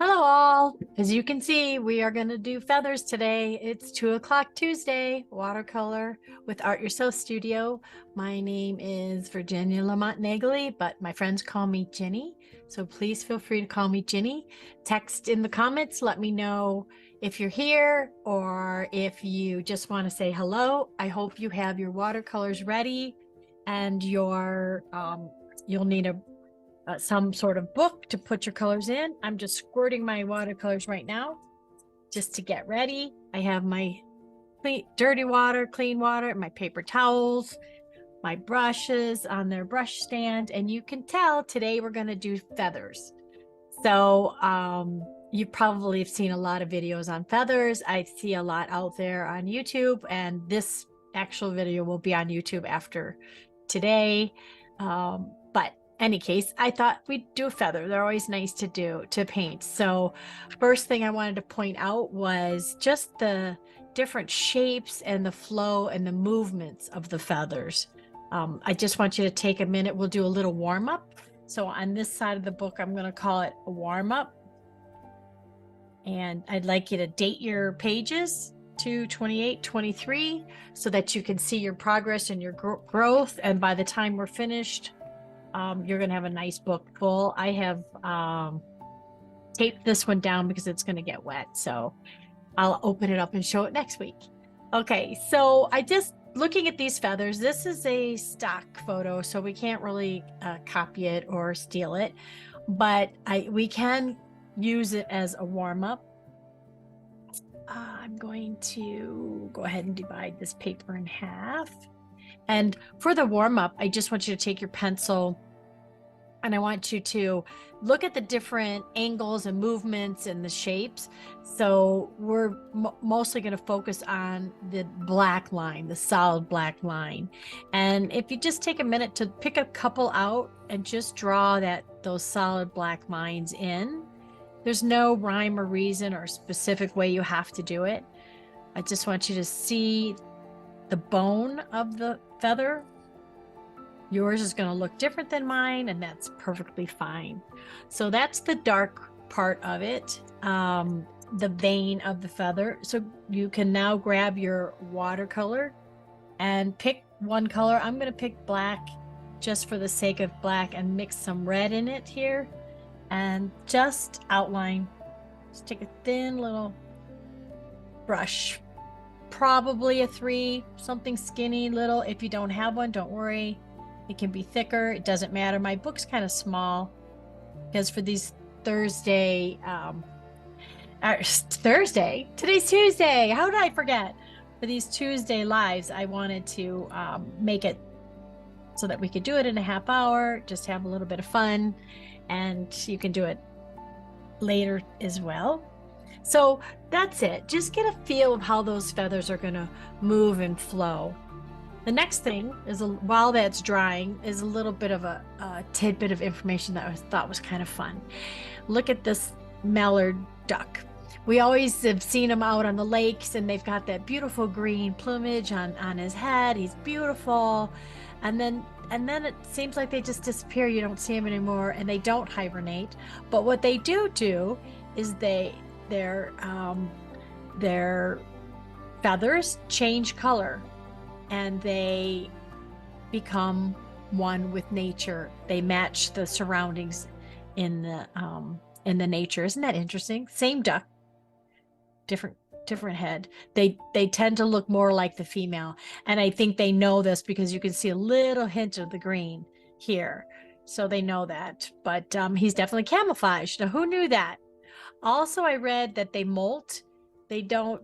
Hello all. As you can see, we are going to do feathers today. It's 2 o'clock Tuesday, watercolor with Art Yourself Studio. My name is Virginia LaMont Naegeli, but my friends call me Ginny. So please feel free to call me Ginny. Text in the comments, let me know if you're here or if you just want to say hello. I hope you have your watercolors ready and you'll need some sort of book to put your colors in. I'm just squirting my watercolors right now just to get ready. I have my dirty water, clean water, and my paper towels, my brushes on their brush stand. And you can tell today we're going to do feathers. So you probably have seen a lot of videos on feathers. I see a lot out there on YouTube, and this actual video will be on YouTube after today. But any case, I thought we'd do a feather. They're always nice to paint. So first thing I wanted to point out was just the different shapes and the flow and the movements of the feathers. I just want you to take a minute. We'll do a little warm up. So on this side of the book, I'm going to call it a warm up. And I'd like you to date your pages to 28, 23 so that you can see your progress and your growth. And by the time we're finished, you're going to have a nice book full. I have taped this one down because it's going to get wet. So I'll open it up and show it next week. Okay, so looking at these feathers, this is a stock photo, so we can't really copy it or steal it, but we can use it as a warm-up. I'm going to go ahead and divide this paper in half. And for the warm-up, I just want you to take your pencil and I want you to look at the different angles and movements and the shapes. So we're mostly going to focus on the black line, the solid black line. And if you just take a minute to pick a couple out and just draw those solid black lines in. There's no rhyme or reason or specific way you have to do it. I just want you to see the bone of the feather. Yours is going to look different than mine, and that's perfectly fine. So that's the dark part of it, the vein of the feather. So you can now grab your watercolor and pick one color. I'm going to pick black just for the sake of black and mix some red in it here and just outline. Just take a thin little brush, probably a 3, something skinny little. If you don't have one, don't worry. It can be thicker. It doesn't matter. My book's kind of small because for these Thursday, today's Tuesday. How did I forget? For these Tuesday lives, I wanted to make it so that we could do it in a half hour, just have a little bit of fun, and you can do it later as well. So that's it. Just get a feel of how those feathers are going to move and flow. The next thing is, while that's drying, is a little bit of a tidbit of information that I thought was kind of fun. Look at this mallard duck. We always have seen him out on the lakes, and they've got that beautiful green plumage on his head. He's beautiful. And then it seems like they just disappear. You don't see them anymore, and they don't hibernate. But what they do is their feathers change color, and they become one with nature. They match the surroundings in the nature. Isn't that interesting? Same duck, different head. They tend to look more like the female, and I think they know this because you can see a little hint of the green here, so they know that. But he's definitely camouflaged. Now, who knew that? Also, I read that they molt.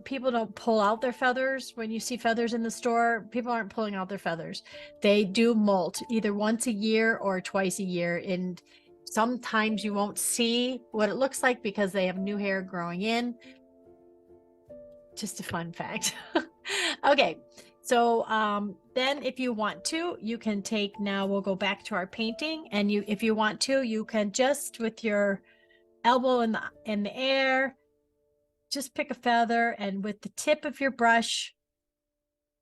People don't pull out their feathers. When you see feathers in the store, people aren't pulling out their feathers. They do molt either once a year or twice a year. And sometimes you won't see what it looks like because they have new hair growing in. Just a fun fact. Okay. So then if you want to, you can now we'll go back to our painting. And if you want to, you can just with your elbow in the air, just pick a feather, and with the tip of your brush,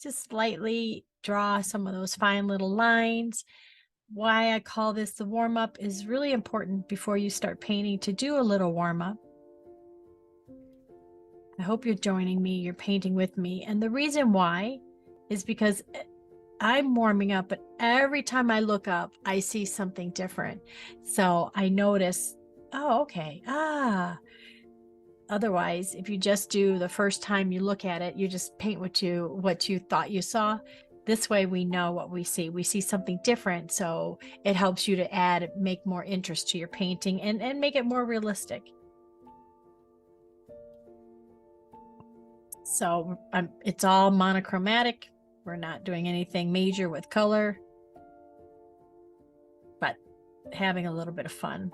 just lightly draw some of those fine little lines. Why I call this the warm-up is really important before you start painting, to do a little warm-up. I hope you're joining me, you're painting with me. And the reason why is because I'm warming up, but every time I look up, I see something different. So I notice, oh, okay. Otherwise, if you just do the first time you look at it, you just paint what you thought you saw. This way we know what we see. We see something different. So it helps you to make more interest to your painting and make it more realistic. So it's all monochromatic. We're not doing anything major with color, but having a little bit of fun.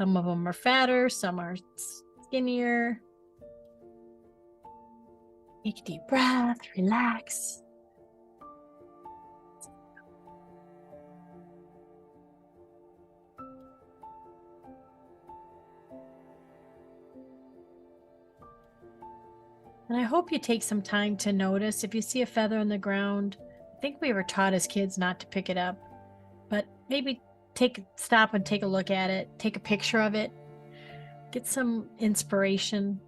Some of them are fatter, some are skinnier. Take a deep breath, relax. And I hope you take some time to notice if you see a feather on the ground. I think we were taught as kids not to pick it up, but maybe stop and take a look at it, take a picture of it, get some inspiration.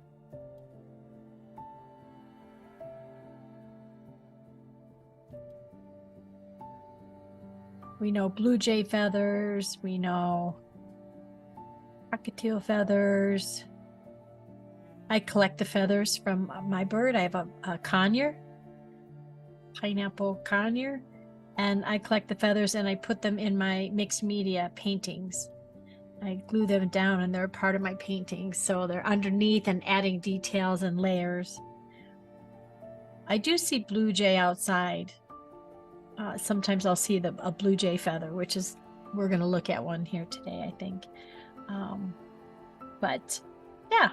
We know blue jay feathers, we know cockatiel feathers. I collect the feathers from my bird. I have a conure, pineapple conure, and I collect the feathers and I put them in my mixed media paintings. I glue them down and they're part of my paintings. So they're underneath and adding details and layers. I do see blue jay outside. Sometimes I'll see a blue jay feather, which is, we're going to look at one here today, I think. But yeah,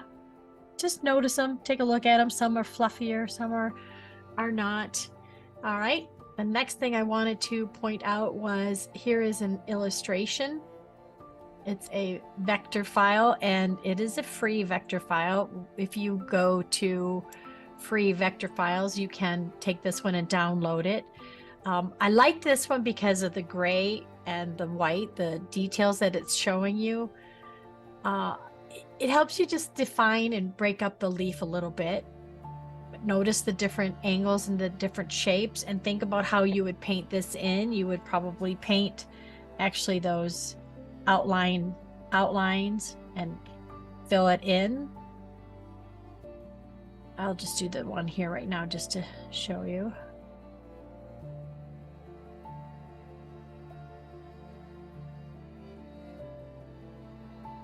just notice them, take a look at them. Some are fluffier, some are not. All right. The next thing I wanted to point out was, here is an illustration. It's a vector file, and it is a free vector file. If you go to free vector files, you can take this one and download it. I like this one because of the gray and the white, the details that it's showing you. It helps you just define and break up the leaf a little bit. Notice the different angles and the different shapes, and think about how you would paint this in. You would probably paint actually those outlines and fill it in. I'll just do the one here right now just to show you.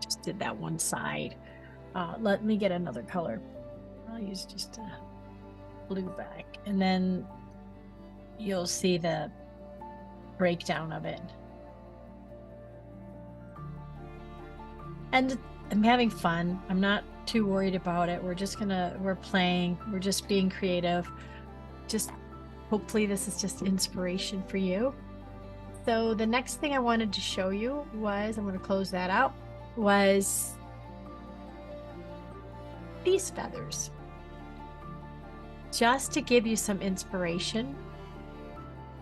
Just did that one side. Let me get another color. I'll use just a blue back, and then you'll see the breakdown of it. And I'm having fun. I'm not too worried about it. We're playing, we're just being creative. Just hopefully this is just inspiration for you. So the next thing I wanted to show you was, I'm going to close that out, was these feathers. Just to give you some inspiration,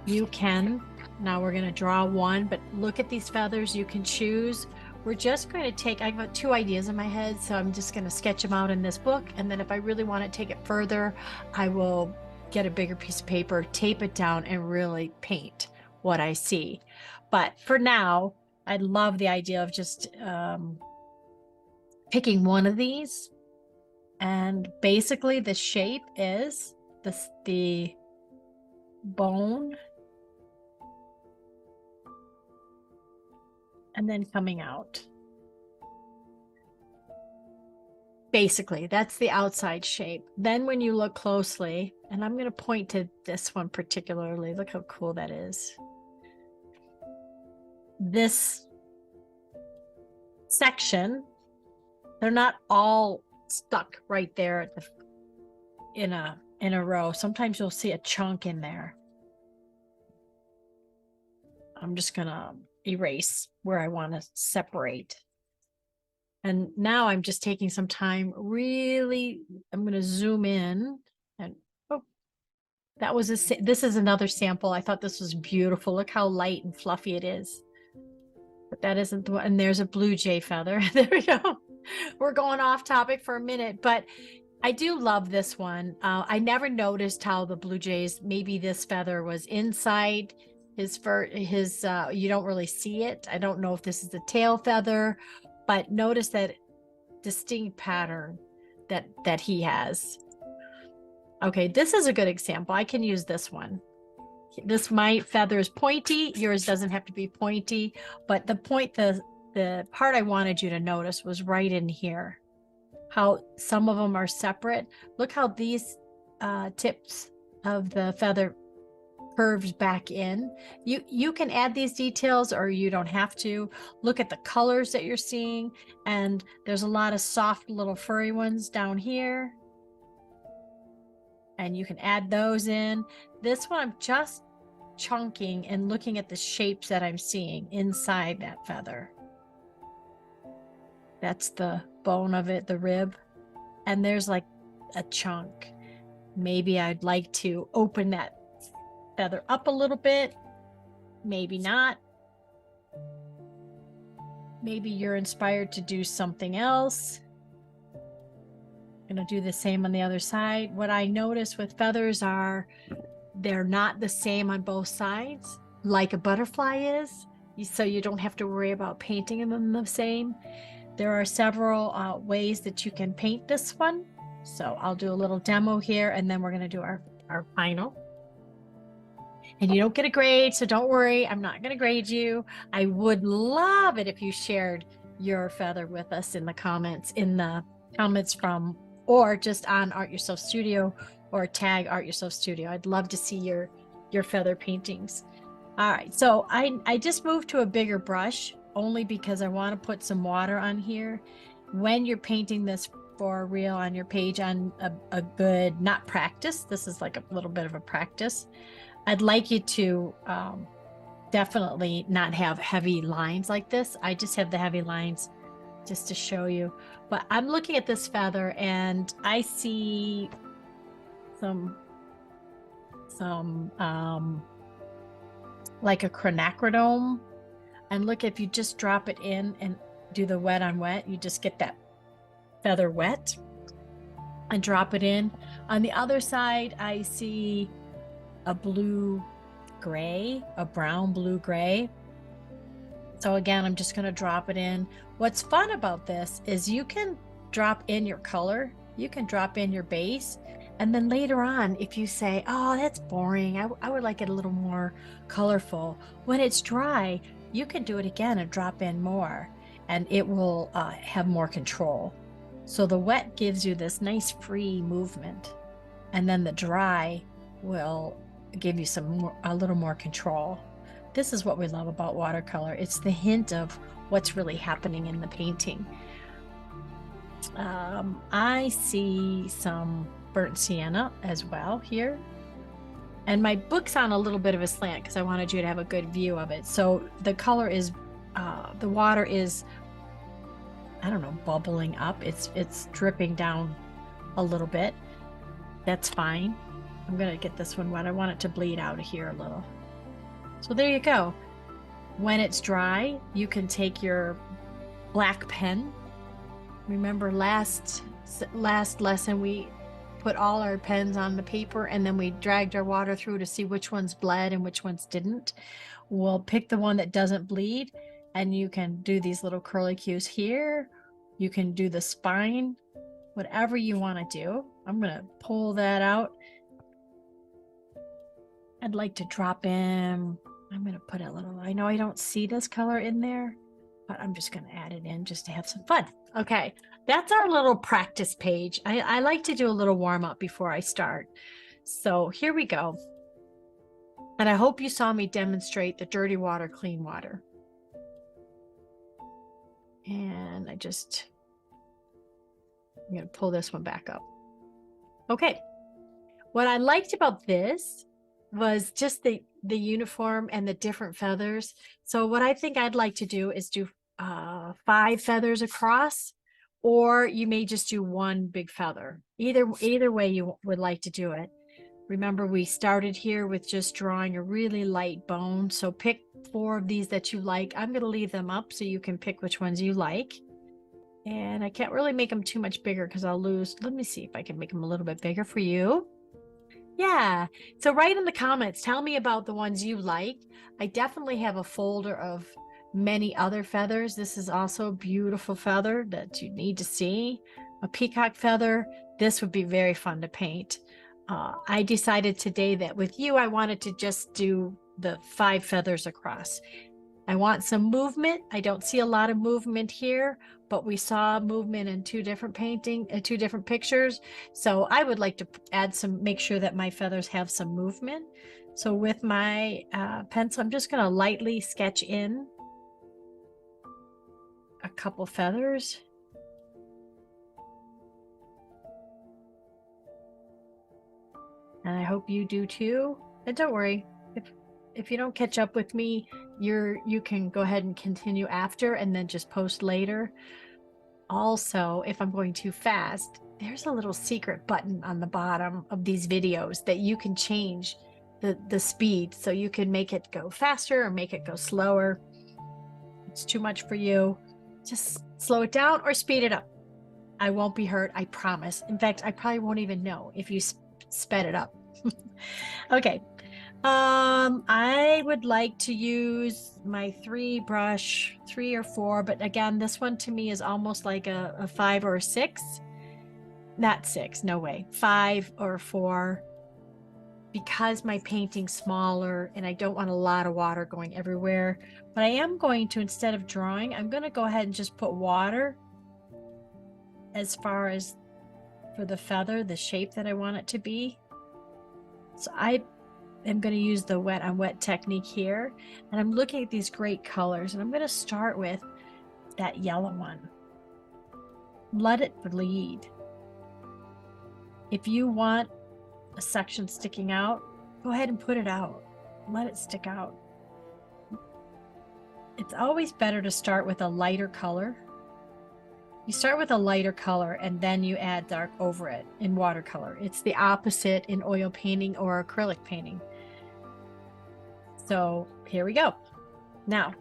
you can, now we're going to draw one, but look at these feathers. You can choose. We're just going to take, I've got two ideas in my head, so I'm just going to sketch them out in this book. And then if I really want to take it further, I will get a bigger piece of paper, tape it down, and really paint what I see. But for now, I love the idea of just picking one of these. And basically the shape is the bone and then coming out. Basically, that's the outside shape. Then when you look closely, and I'm going to point to this one particularly, look how cool that is. This section, they're not all stuck right there at in a row. Sometimes you'll see a chunk in there. I'm just gonna erase where I want to separate. And now I'm just taking some time, really, I'm going to zoom in, and oh, that was this is another sample. I thought this was beautiful. Look how light and fluffy it is. but that isn't the one. And there's a blue jay feather. There we go. We're going off topic for a minute, but I do love this one. I never noticed how the blue jays, maybe this feather was inside his fur, you don't really see it. I don't know if this is the tail feather, but notice that distinct pattern that he has. Okay, this is a good example. I can use this one. My feather is pointy. Yours doesn't have to be pointy, but the part I wanted you to notice was right in here. How some of them are separate. Look how these tips of the feather curves back in. You can add these details or you don't have to. Look at the colors that you're seeing, and there's a lot of soft little furry ones down here, and you can add those in. This one I'm just chunking and looking at the shapes that I'm seeing inside that feather. That's the bone of it, the rib, and there's like a chunk. Maybe I'd like to open that feather up a little bit, maybe not. Maybe you're inspired to do something else. I'm going to do the same on the other side. What I notice with feathers are they're not the same on both sides like a butterfly is, so you don't have to worry about painting them the same. There are several ways that you can paint this one. So I'll do a little demo here, and then we're going to do our final. And you don't get a grade, so don't worry. I'm not going to grade you. I would love it if you shared your feather with us in the comments, from, or just on Art Yourself Studio, or tag Art Yourself Studio. I'd love to see your feather paintings. All right, so I just moved to a bigger brush only because I want to put some water on here. When you're painting this for real on your page on a good, not practice, this is like a little bit of a practice. I'd like you to definitely not have heavy lines like this. I just have the heavy lines just to show you. But I'm looking at this feather and I see some like a chronacrodome. And look, if you just drop it in and do the wet on wet, you just get that feather wet and drop it in. On the other side, I see a blue gray, a brown blue gray. So again, I'm just going to drop it in. What's fun about this is you can drop in your color, you can drop in your base, and then later on, if you say, oh, that's boring, I would like it a little more colorful, when it's dry, you can do it again and drop in more, and it will have more control. So the wet gives you this nice free movement, and then the dry will give you a little more control. This is what we love about watercolor. It's the hint of what's really happening in the painting. I see some burnt sienna as well here. And my book's on a little bit of a slant because I wanted you to have a good view of it. So the color is, the water is, I don't know, bubbling up. It's dripping down a little bit. That's fine. I'm gonna get this one wet. I want it to bleed out of here a little. So there you go. When it's dry, you can take your black pen. Remember last lesson, we put all our pens on the paper and then we dragged our water through to see which ones bled and which ones didn't. We'll pick the one that doesn't bleed, and you can do these little curlicues here. You can do the spine, whatever you want to do. I'm going to pull that out. I'd like to drop in, I'm going to put a little, I know I don't see this color in there, but I'm just going to add it in just to have some fun. Okay, that's our little practice page. I like to do a little warm up before I start. So here we go. And I hope you saw me demonstrate the dirty water, clean water. And I'm going to pull this one back up. Okay. What I liked about this was just the uniform and the different feathers. So what I think I'd like to do is do 5 feathers across, or you may just do one big feather. Either way you would like to do it. Remember, we started here with just drawing a really light bone. So pick 4 of these that you like. I'm going to leave them up so you can pick which ones you like. And I can't really make them too much bigger because I'll lose. Let me see if I can make them a little bit bigger for you. Yeah. So write in the comments, tell me about the ones you like. I definitely have a folder of many other feathers. This is also a beautiful feather that you need to see. A peacock feather. This would be very fun to paint. I decided today that with you, I wanted to just do the 5 feathers across. I want some movement. I don't see a lot of movement here, but we saw movement in 2 different two different pictures. So I would like to add make sure that my feathers have some movement. So with my pencil, I'm just going to lightly sketch in a couple feathers. And I hope you do too. And don't worry, if you don't catch up with me, you can go ahead and continue after and then just post later. Also, if I'm going too fast, there's a little secret button on the bottom of these videos that you can change the speed, so you can make it go faster or make it go slower. It's too much for you, just slow it down or speed it up. I won't be hurt, I promise. In fact, I probably won't even know if you sped it up. Okay. I would like to use my 3 or 4, but again, this one to me is almost like a 5 or a 6. Not 6, no way. 5 or 4, because my painting's smaller and I don't want a lot of water going everywhere. But I am going to, instead of drawing, I'm going to go ahead and just put water as far as for the feather, the shape that I want it to be. So I'm going to use the wet on wet technique here, and I'm looking at these great colors, and I'm going to start with that yellow one. Let it bleed. If you want a section sticking out, go ahead and put it out. Let it stick out. It's always better to start with a lighter color. You start with a lighter color and then you add dark over it in watercolor. It's the opposite in oil painting or acrylic painting. So here we go. Now,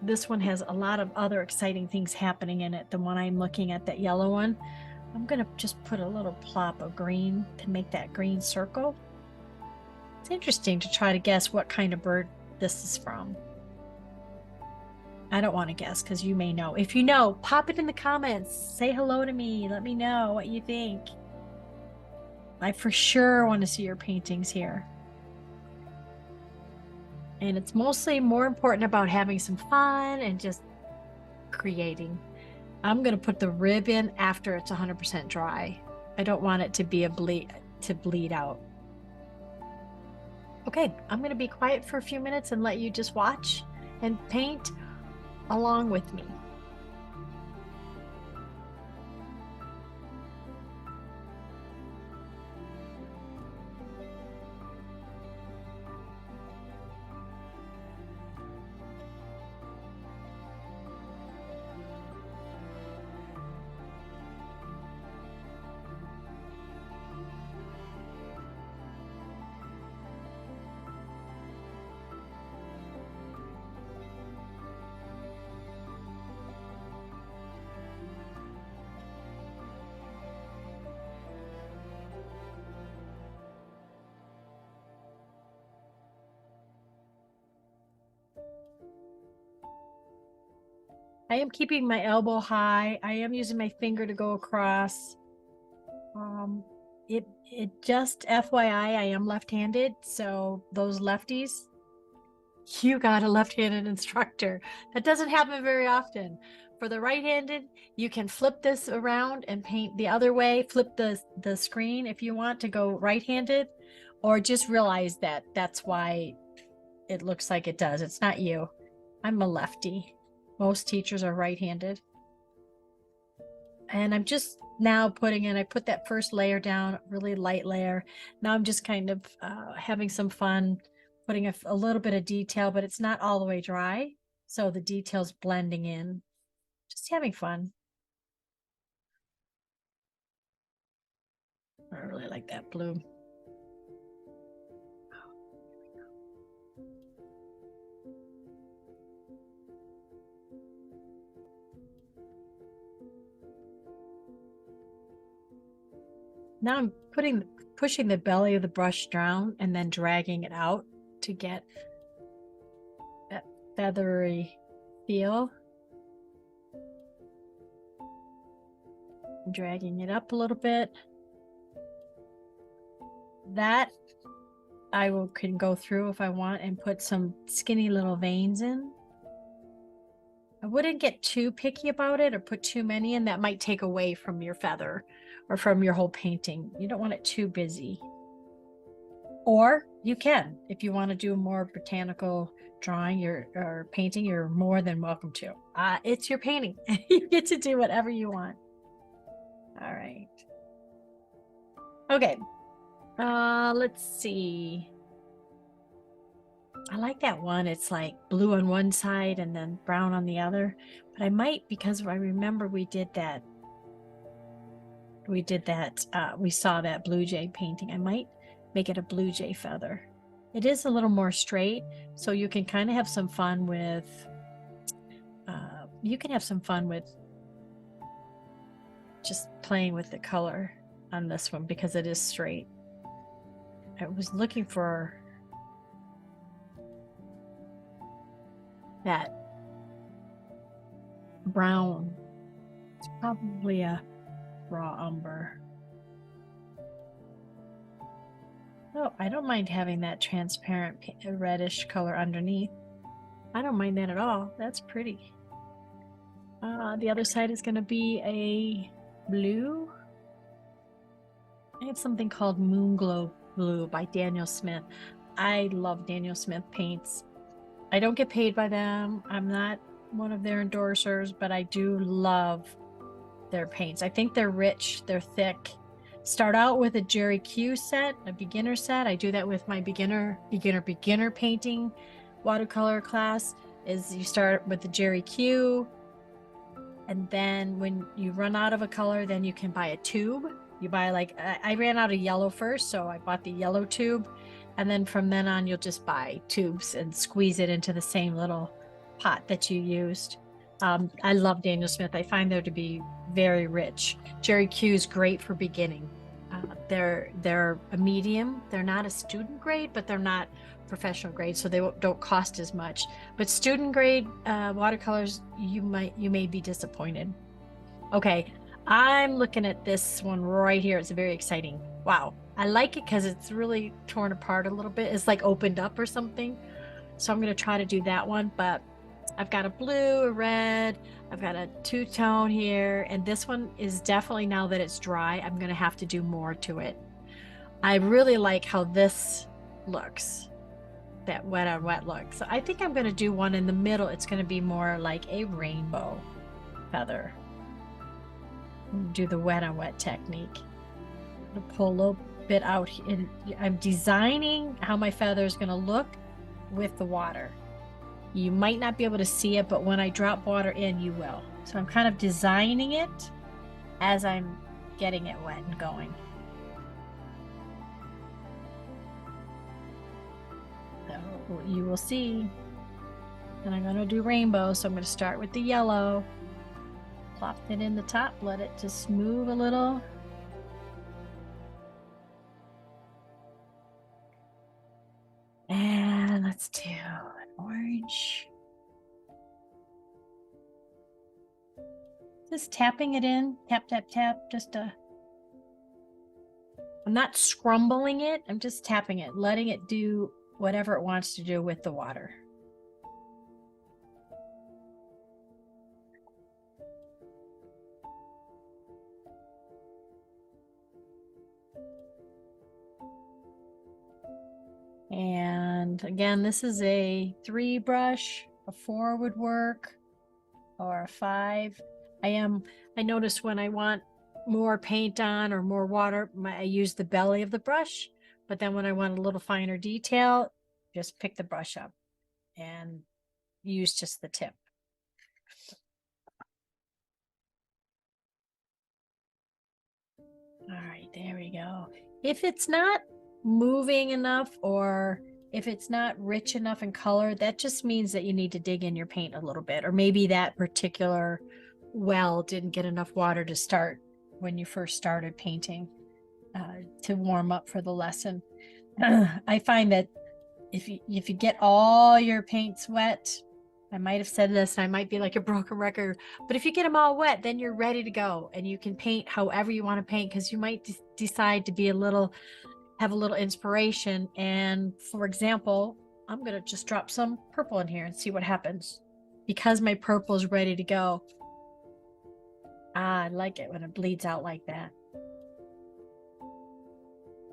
this one has a lot of other exciting things happening in it. The one I'm looking at, that yellow one, I'm going to just put a little plop of green to make that green circle. It's interesting to try to guess what kind of bird this is from. I don't want to guess because you may know. If you know, pop it in the comments. Say hello to me. Let me know what you think. I for sure want to see your paintings here. And it's mostly more important about having some fun and just creating. I'm going to put the rib in after it's 100% dry. I don't want it to be to bleed out. Okay, I'm going to be quiet for a few minutes and let you just watch and paint along with me. I am keeping my elbow high. I am using my finger to go across. It just FYI, I am left-handed, so those lefties, you got a left-handed instructor. That doesn't happen very often. For the right-handed, you can flip this around and paint the other way, flip the screen if you want to go right-handed, or just realize that that's why it looks like it does. It's not you. I'm a lefty. Most teachers are right-handed. And I'm just now I put that first layer down, really light layer. Now I'm just kind of having some fun, putting a little bit of detail, but it's not all the way dry. So the detail's blending in, just having fun. I really like that blue. Now I'm pushing the belly of the brush down and then dragging it out to get that feathery feel. Dragging it up a little bit. That can go through if I want and put some skinny little veins in. I wouldn't get too picky about it or put too many in. That might take away from your feather or from your whole painting. You don't want it too busy. Or you can, if you want to do more botanical drawing or painting, you're more than welcome to. It's your painting. You get to do whatever you want. All right. Okay. Let's see. I like that one. It's like blue on one side and then brown on the other. But I might, because I remember we did that. We saw that blue jay painting. I might make it a blue jay feather. It is a little more straight, so you can kind of have some fun with, just playing with the color on this one because it is straight. I was looking for that brown. It's probably a raw umber. Oh, I don't mind having that transparent reddish color underneath. I don't mind that at all. That's pretty. The other side is going to be a blue. I have something called Moonglow Blue by Daniel Smith. I love Daniel Smith paints. I don't get paid by them. I'm not one of their endorsers, but I do love their paints. I think they're rich, they're thick. Start out with a Jerry Q set, a beginner set. I do that with my beginner painting watercolor class. Is you start with the Jerry Q, and then when you run out of a color, then you can buy a tube. You buy, like, I ran out of yellow first, so I bought the yellow tube, and then from then on you'll just buy tubes and squeeze it into the same little pot that you used. I love Daniel Smith. I find them to be very rich. Jerry Q is great for beginning. They're a medium. They're not a student grade, but they're not professional grade, so they don't cost as much. But student grade watercolors, you may be disappointed. Okay, I'm looking at this one right here. It's very exciting. Wow, I like it because it's really torn apart a little bit. It's like opened up or something. So I'm going to try to do that one, but I've got a blue, a red, I've got a two-tone here, and this one is definitely, now that it's dry, I'm going to have to do more to it. I really like how this looks, that wet on wet look. So I think I'm going to do one in the middle. It's going to be more like a rainbow feather. Do the wet on wet technique. I'm going to pull a little bit out, and I'm designing how my feather is going to look with the water. You might not be able to see it, but when I drop water in, you will. So I'm kind of designing it as I'm getting it wet and going. So you will see. And I'm going to do rainbow, so I'm going to start with the yellow. Plop it in the top, let it just move a little. And let's do an orange. Just tapping it in, tap, tap, tap, I'm not scrumbling it, I'm just tapping it, letting it do whatever it wants to do with the water. And again, this is a 3 brush, a 4 would work, or a 5. I notice when I want more paint on or more water, I use the belly of the brush, but then when I want a little finer detail, just pick the brush up and use just the tip. All right, there we go. If it's not moving enough, or if it's not rich enough in color, that just means that you need to dig in your paint a little bit, or maybe that particular well didn't get enough water to start when you first started painting. to warm up for the lesson. I find that if you get all your paints wet, I might have said this and I might be like a broken record, but if you get them all wet, then you're ready to go and you can paint however you want to paint, because you might decide to be have a little inspiration. And for example, I'm going to just drop some purple in here and see what happens, because my purple is ready to go. I like it when it bleeds out like that.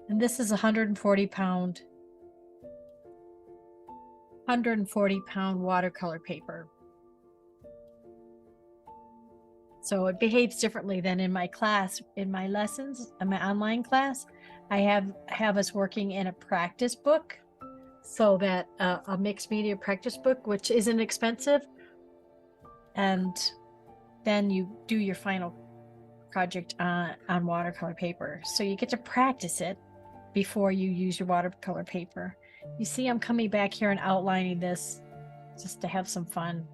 And this is 140 pound watercolor paper. So it behaves differently than in my class, in my lessons, in my online class. I have us working in a practice book, so that a mixed media practice book, which isn't expensive. And then you do your final project on watercolor paper. So you get to practice it before you use your watercolor paper. You see, I'm coming back here and outlining this just to have some fun.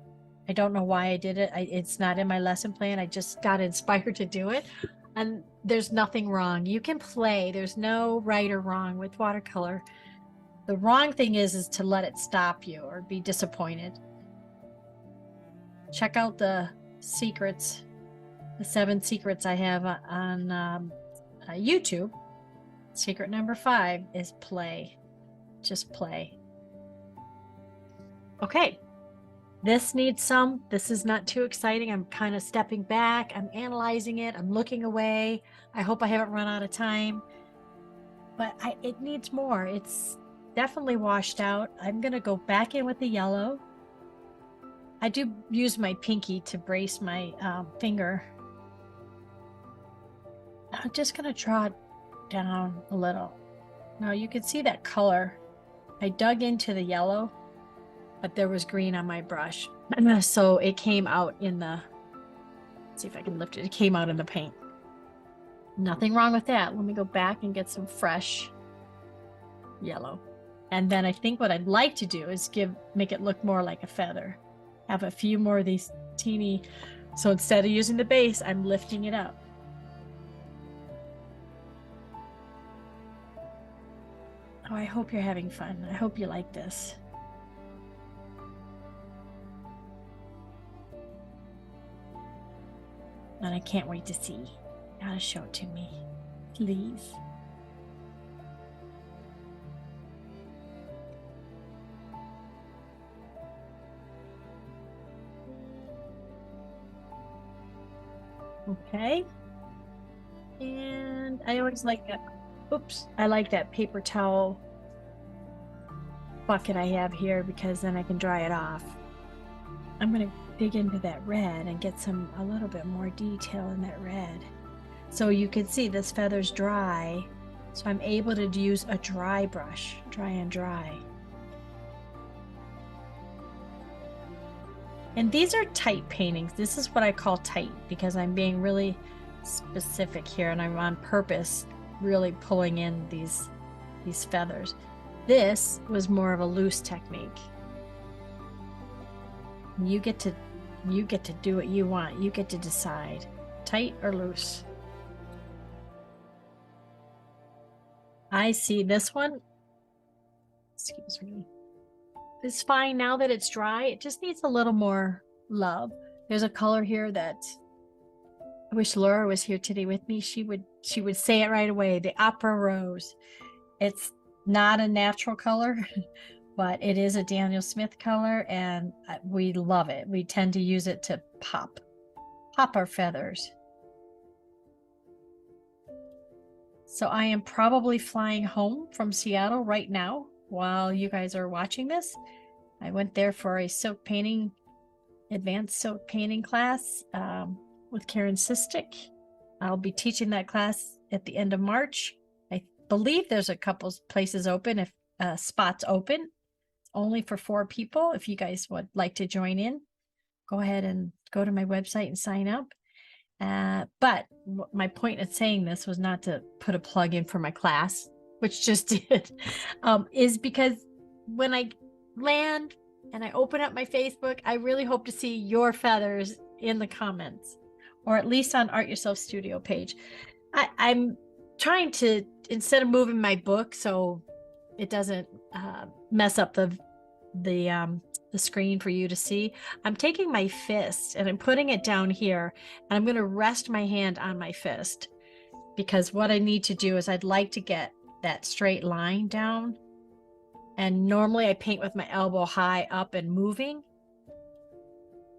I don't know why I did it. It's not in my lesson plan. I just got inspired to do it. And there's nothing wrong. You can play. There's no right or wrong with watercolor. The wrong thing is to let it stop you or be disappointed. Check out the secrets, the 7 secrets I have on YouTube. Secret number 5 is play. Just play. Okay. This needs some. This is not too exciting. I'm kind of stepping back. I'm analyzing it. I'm looking away. I hope I haven't run out of time. But it needs more. It's definitely washed out. I'm going to go back in with the yellow. I do use my pinky to brace my finger. I'm just going to draw it down a little. Now you can see that color. I dug into the yellow, but there was green on my brush. So it came out in the, let's see if I can lift it. It came out in the paint. Nothing wrong with that. Let me go back and get some fresh yellow. And then I think what I'd like to do is make it look more like a feather. Have a few more of these teeny, so instead of using the base, I'm lifting it up. Oh, I hope you're having fun. I hope you like this. And I can't wait to see. You gotta show it to me, please. Okay. And I always like that. Oops, I like that paper towel bucket I have here, because then I can dry it off. I'm going to dig into that red and get a little bit more detail in that red. So you can see this feather's dry. So I'm able to use a dry brush, dry and dry. And these are tight paintings. This is what I call tight, because I'm being really specific here, and I'm on purpose really pulling in these feathers. This was more of a loose technique. You get to do what you want. You get to decide, tight or loose. I see this one. Excuse me. It's fine now that it's dry. It just needs a little more love. There's a color here that I wish Laura was here today with me. She would say it right away. The opera rose. It's not a natural color, but it is a Daniel Smith color, and we love it. We tend to use it to pop our feathers. So I am probably flying home from Seattle right now while you guys are watching this. I went there for a advanced silk painting class with Karen Sistick. I'll be teaching that class at the end of March. I believe there's a couple places open, if spots open. It's only for 4 people. If you guys would like to join in, go ahead and go to my website and sign up. But my point of saying this was not to put a plug in for my class, which just did, is because when I land and I open up my Facebook, I really hope to see your feathers in the comments, or at least on Art Yourself Studio page. I'm trying to, instead of moving my book so it doesn't mess up the screen for you to see, I'm taking my fist and I'm putting it down here, and I'm going to rest my hand on my fist, because what I need to do is I'd like to get that straight line down. And normally I paint with my elbow high up and moving.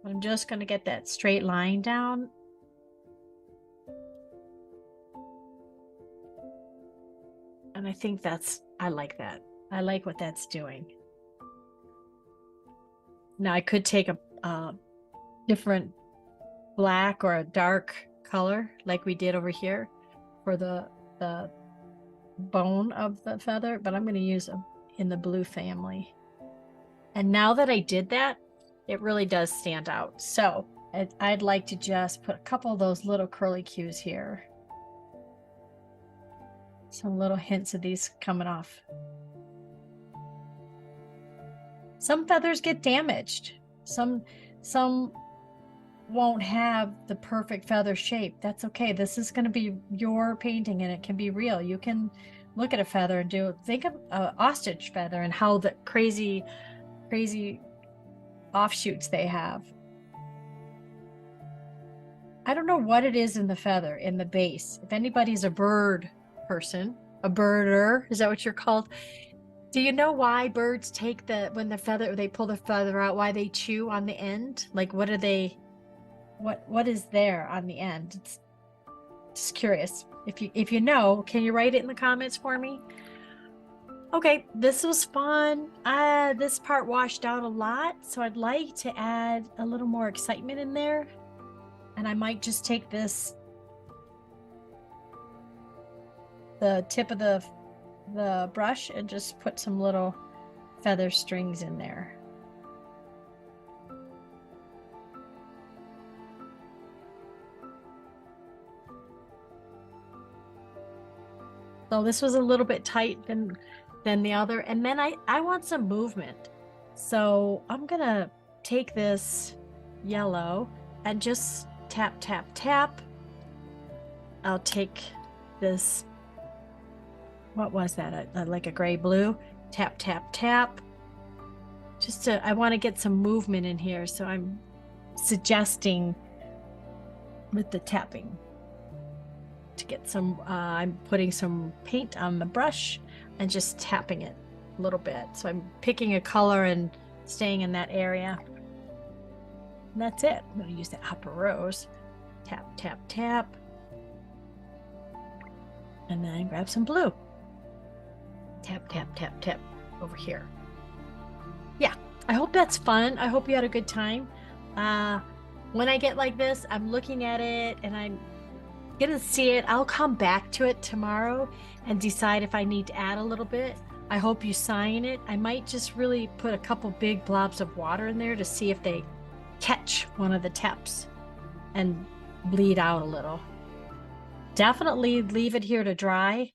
I'm just going to get that straight line down. And I think I like that. I like what that's doing. Now I could take a different black or a dark color like we did over here for the bone of the feather, but I'm going to use them in the blue family. And now that I did that, it really does stand out. So I'd like to just put a couple of those little curly cues here. Some little hints of these coming off. Some feathers get damaged. Some won't have the perfect feather shape. That's okay. This is going to be your painting, and it can be real. You can look at a feather and think of an ostrich feather and how the crazy offshoots they have. I don't know what it is in the feather, in the base. If anybody's a bird person, a birder, is that what you're called? Do you know why birds take when they pull the feather out, why they chew on the end? Like, what is there on the end? It's just curious. If you know, can you write it in the comments for me? Okay, this was fun. This part washed out a lot, so I'd like to add a little more excitement in there. And I might just take the tip of the brush and just put some little feather strings in there. So this was a little bit tight than the other. And then I want some movement. So I'm gonna take this yellow and just tap, tap, tap. I'll take this, what was that? Like a gray blue. Tap, tap, tap. I want to get some movement in here. So I'm suggesting with the tapping to get some, I'm putting some paint on the brush and just tapping it a little bit. So I'm picking a color and staying in that area. And that's it. I'm going to use the upper rose. Tap, tap, tap. And then grab some blue. Tap, tap, tap, tap over here. Yeah, I hope that's fun. I hope you had a good time. When I get like this, I'm looking at it and I'm gonna see it. I'll come back to it tomorrow and decide if I need to add a little bit. I hope you sign it. I might just really put a couple big blobs of water in there to see if they catch one of the taps and bleed out a little. Definitely leave it here to dry.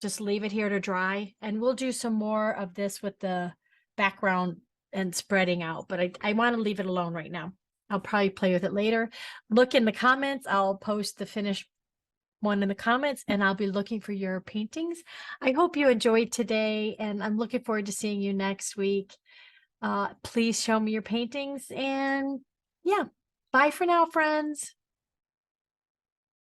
Just leave it here to dry, and we'll do some more of this with the background and spreading out, but I want to leave it alone right now. I'll probably play with it later. Look in the comments. I'll post the finished one in the comments, and I'll be looking for your paintings. I hope you enjoyed today, and I'm looking forward to seeing you next week. Please show me your paintings, and yeah, bye for now, friends.